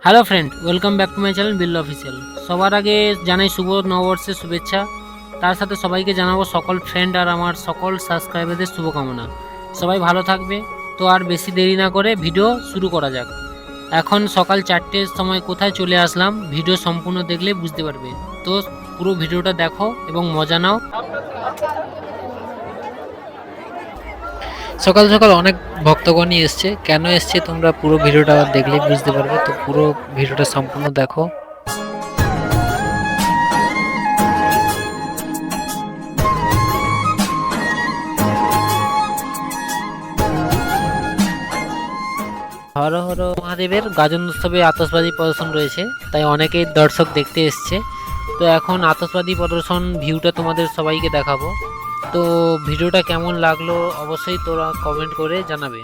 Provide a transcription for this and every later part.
Hello friend, welcome back to my channel বিল্ল official. সবার আগে জানাই শুভ নববর্ষের শুভেচ্ছা। তার সাথে সবাইকে জানাবো সকল ফ্রেন্ড আর আমার সকল সাবস্ক্রাইবারদের শুভকামনা। সবাই ভালো থাকবে। তো আর বেশি দেরি না করে ভিডিও শুরু করা যাক। এখন সকাল 4টের সময় কোথায় চলে আসলাম, ভিডিও সম্পূর্ণ দেখলে বুঝতে পারবে। তো পুরো ভিডিওটা দেখো এবং মজা নাও। সকাল সকাল অনেক ভক্তগণই এসছে। কেন এসছে তোমরা পুরো ভিডিওটা দেখলে বুঝতে পারবে। তো পুরো ভিডিওটা সম্পূর্ণ দেখো। হর হর মহাদেবের গাজন উৎসবে আতশবাজি প্রদর্শন রয়েছে, তাই অনেকেই দর্শক দেখতে এসছে। তো এখন আতশবাজি প্রদর্শন ভিউটা তোমাদের সবাইকে দেখাবো। তো ভিডিওটা কেমন লাগলো অবশ্যই তোরা কমেন্ট করে জানাবে।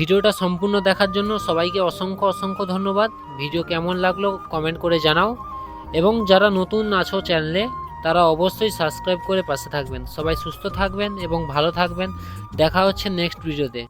ভিডিওটা সম্পূর্ণ দেখার জন্য সবাইকে অসংখ্য অসংখ্য ধন্যবাদ। ভিডিও কেমন লাগলো কমেন্ট করে জানাও, এবং যারা নতুন আছো চ্যানেলে তারা অবশ্যই সাবস্ক্রাইব করে পাশে থাকবেন। সবাই সুস্থ থাকবেন এবং ভালো থাকবেন। দেখা হচ্ছে নেক্সট ভিডিওতে।